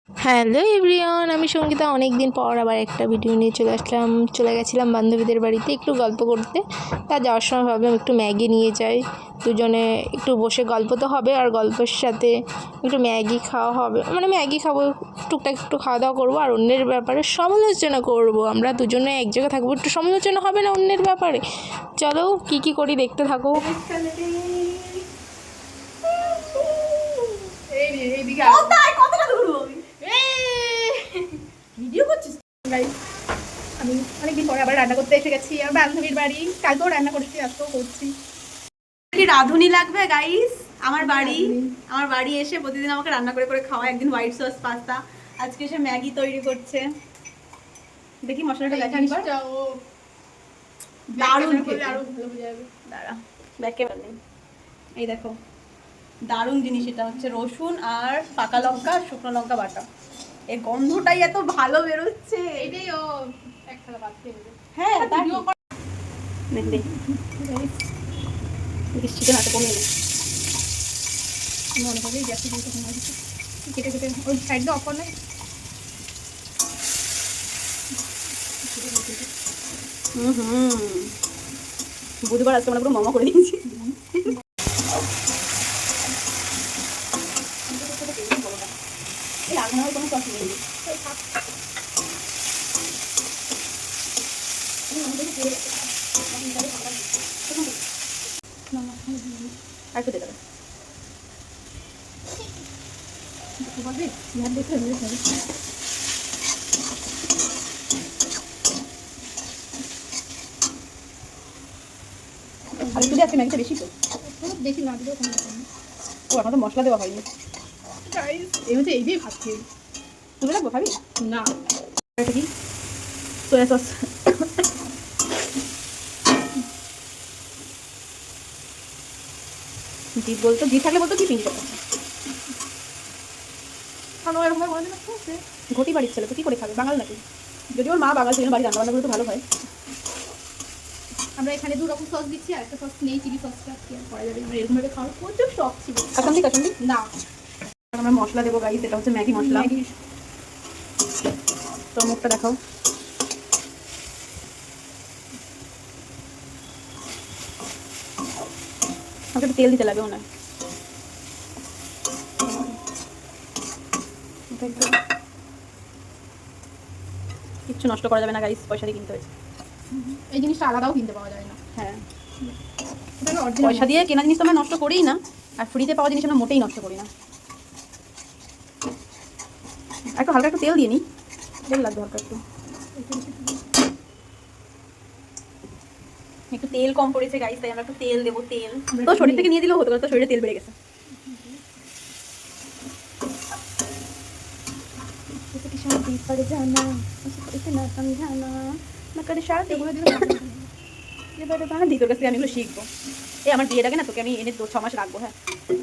Hello everyone, আমি সঙ্গীতা। অনেক দিন পর আবার একটা ভিডিও নিয়ে চলে গেছিলাম বান্ধবীদের বাড়িতে একটু গল্প করতে। তা যাওয়ার সময় ভাবলাম একটু ম্যাগি নিয়ে যাই, দুজনে একটু বসে গল্প তো হবে আর গল্পের সাথে একটু ম্যাগি খাওয়া হবে, মানে ম্যাগি খাবো, টুকটাক একটু খাওয়া দাওয়া করবো আর অন্যের ব্যাপারে সমালোচনা করব। আমরা দুজনে এক জায়গায় থাকবো, একটু সমালোচনা হবে না অন্যের ব্যাপারে? চলো কী করি দেখতে থাকো। ভিডিও করছিস? আমি অনেকদিন পরে আবার রান্না করতে এসে গেছি আমার বান্ধবীর বাড়ি। কালকেও রান্না করেছি, আজকেও করছি। কি রাঁধুনি লাগবে গাইস? আমার বাড়ি এসে প্রতিদিন আমাকে রান্না করে করে খাওয়া। একদিন হোয়াইট সস পাস্তা, আজকে সে ম্যাগি তৈরি করছে। দেখি মশলাটা দেখা নিবার। দারুণ খেতে, আরো ভালো হয়ে যাবে। দাঁড়া ব্যাকে নেই। এই দেখো দারুণ জিনিস। এটা হচ্ছে রসুন আর পাকা লঙ্কা, শুকনো লঙ্কা বাটা। এই গন্ধটাই এত ভালো বেরোচ্ছে। এটাই ও এক থালা ভাত খেয়ে নেবে। হ্যাঁ বৃষ্টিতে হাতে কমে নেই। মনে হবে গ্যাসে দিয়ে তখন কেটে কেটে ওই সাইডটা অফ নাই। বুধবার আজকে আমরা পুরো মামা করে দিয়েছি। এই আগুনের কোনো কষ্ট নেই। আর একটু দেবে আর একটু দিয়ে আজকে ম্যাগিটা বেশি তো বেশি না দিলেও কোনো ব্যাপার নেই। ও এখন তো মশলা দেওয়া হয়নি। এই হচ্ছে এই দিয়ে ভাত খেয়ে তুলে রাখবো খাবি না। এটা কি সোয়া সস। জিপ বলতো, জিপ থাকলে বলতো কি পিঞ্জি করতো। খানো এরকম বলে না ঘটি বাড়ির ছেলে তো কি করে খাবে? বাঙাল নাকি? যদি ওর মা বাঙাল ছিল, বাড়ি রান্না বান্নাগুলো তো ভালো হয়। আমরা এখানে দু রকম সস দিচ্ছি, আর একটা সস নেই, চিলি সসটা কি আর করা যাবে। আমরা এরকম ভাবে খাওয়ার প্রচুর শখ ছিল। কাসন্দি না, আমরা মশলা দেবো গাইস। এটা হচ্ছে ম্যাগি মশলা। তো মুখটা দেখাও। আমাকে একটু তেল দিতে লাগে না? কিচ্ছু নষ্ট করা যাবে না গাইস, পয়সা দিয়ে কিনতে হয়েছে। এই জিনিসটা আলাদাও কিনতে পাওয়া যায় না। হ্যাঁ, এটা অরিজিনাল পয়সা দিয়ে কেনা জিনিস তো আমরা নষ্ট করিই না, আর ফ্রিতে পাওয়া জিনিস আমরা মোটেই নষ্ট করি না। একটু হালকা একটু তেল দিয়ে নিই, তেল লাগবে হালকা একটু। একটু তেল কম পড়েছে গাইস, তাই আমরা একটু তেল দেবো। তেল তো শরীর থেকে নিয়ে দিলেও হতো, তো শরীরে তেল বেড়ে গেছে। তোর কাছ থেকে আমি এগুলো শিখবো। আমার বিয়ের আগে না তোকে আমি এনে 6 মাস রাখবো। হ্যাঁ,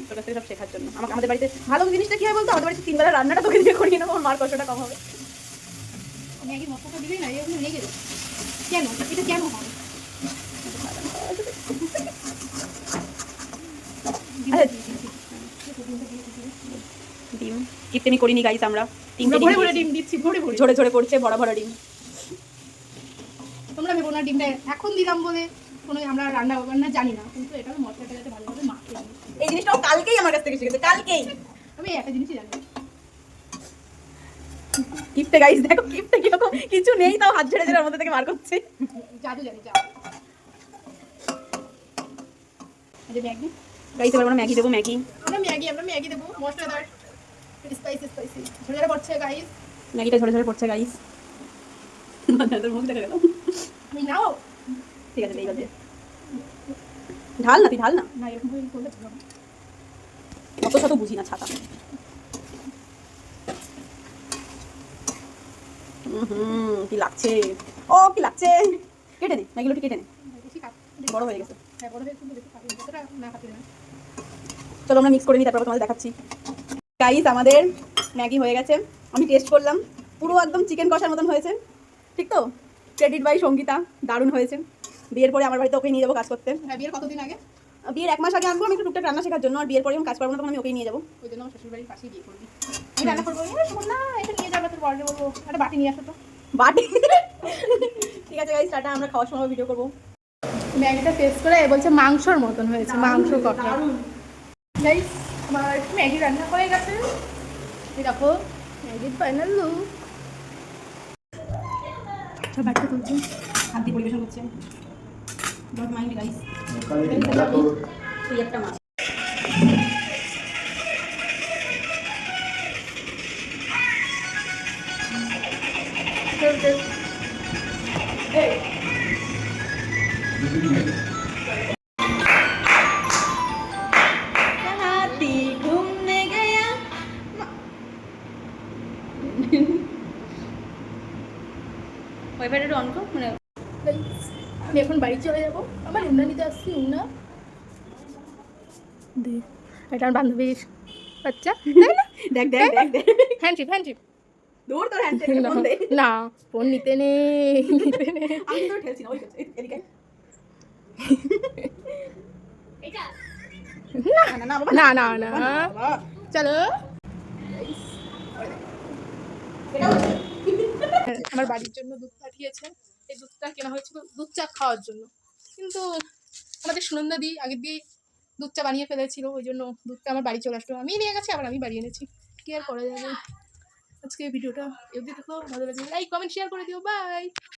তোর কাছ থেকে সব শেখার জন্য। আমাদের বাড়িতে ভালো জিনিসটা কি হয় বলতো, আমাদের বাড়িতে 3 বেলা রান্নাটা তোকে দিয়ে করিয়ে নেবো, মার কষ্টটা কম হবে। ম্যাগি মশলাটা দিলেই না এরকম লেগে যাবে। কেন এটা কেন হয়? ডিম কিপটেমি করিনি গাইস, আমরা 3টে ভরে ভরে ডিম দিচ্ছি, ভরে ভরে ঝরে ঝরে পড়ছে, ভরা ভরা ডিম। তোমরা ভেবো না ডিমটা এখন দিলাম বলে কোনো আমরা রান্না বান্না জানি না, কিন্তু এটা মশলাটা যাতে ভালোভাবে মাখিয়ে নিই। এই জিনিসটাও কালকেই আমার কাছ থেকে শিখেছে, কালকেই। আমি একটা জিনিসই জানি, কিপটে গাইস, দেখো কিপটে কিরকম, কিছু নেই তাও হাত ঝেড়ে ঝেড়ে ওর মধ্যে থেকে বার করছে। জাদু জানি জাদু। এই ম্যাগি গাইস এবার আমরা ম্যাগি দেবো। ম্যাগি আমরা ম্যাগি দেবো, মশলাদার স্পাইসি স্পাইসি ঝরে ঝরে পড়ছে গাইস। ম্যাগিটা ঝরে ঝরে পড়ছে গাইস। তোর মুখ দেখা গেল। আমি নাও, ঠিক আছে এইবার দে। ঢাল না, তুই ঢাল না। না এরকম ভাবে করলে ভালো হবে। অত শত বুঝি না, ছাতা। কি লাগছে, ও কি লাগছে। কেটে নে ম্যাগিগুলো, কেটে নে, বেশি কাট বড় হয়ে গেছে। হ্যাঁ বড় হয়ে কিন্তু বেশি কাটুন, যতটা না কাটুন না। চলো আমরা মিক্স করে নিই, তারপর তোমাদের দেখাচ্ছি। গাইস আমাদের ম্যাগি হয়ে গেছে, আমি টেস্ট করলাম, পুরো একদম চিকেন কষার মতন হয়েছে। ঠিক তো? ক্রেডিট বাই সঙ্গীতা, দারুণ হয়েছে। বিয়ের পরে আমার বাড়িতে ওকে নিয়ে যাবো কাজ করতে। হ্যাঁ, বিয়ের কতদিন আগে? বিয়ের 1 মাস আগে আনবো আমি একটু টুকটাক রান্না শেখার জন্য, আর বিয়ের পরে আমি কাজ করবো না, তখন আমি ওকেই নিয়ে যাবো। ওই জন্য আমার শ্বশুর বাড়ির পাশেই বিয়ে করবি। আমি রান্না করবো, শোন না পরে বলবো একটা বাটি নিয়ে আসো তো। বাটি ঠিক আছে গাইস, টাটা, আমরা খাওয়ার সময় ভিডিও করবো। ম্যাগিটা টেস্ট করে বলছে মাংসর মতন হয়েছে, মাংস কষা। গাইস আমার ম্যাগি রান্না হয়ে গেছে, এই দেখো ম্যাগির ফাইনাল লুক। সব বাচ্চা তুলছে, হাত দিয়ে পরিবেশন করছে। Dot mind guys. এই একটা মাছ। हाथी घूमने गया। ওয়াইফাইটা অন কর, মানে আমি এখন বাড়ি চলে যাবো, আমার উন্না নিতে আসছি, উন্না দে। এটা আমার বান্ধবীর বাচ্চা, দেখ দেখ দেখ দেখ। হ্যান্ডশিপ হ্যান্ডশিপ। দূর তোর হ্যান্ড থেকে ফোন দে। না ফোন নিতে নেই, নিতে নেই। আমি তোর ঠেলছি না, ওই এদিকে। না না বাবা, না না না, বাবা। চলো। আমার বাড়ির জন্য দুধ পাঠিয়েছে, এই দুধটা কেনা হয়েছিল দুধ চা খাওয়ার জন্য, কিন্তু আমাদের সুনন্দাদি আগের দিয়ে দুধ চা বানিয়ে ফেলেছিল, ওই জন্য দুধটা আমার বাড়ি চলে আসলো। আমি নিয়ে গেছি, আবার আমি বাড়ি এনেছি, কি আর করা যাবে। আজকে ভিডিওটা এমনি দেখো, ভালো লাগলে লাইক কমেন্ট শেয়ার করে দিও, বাই।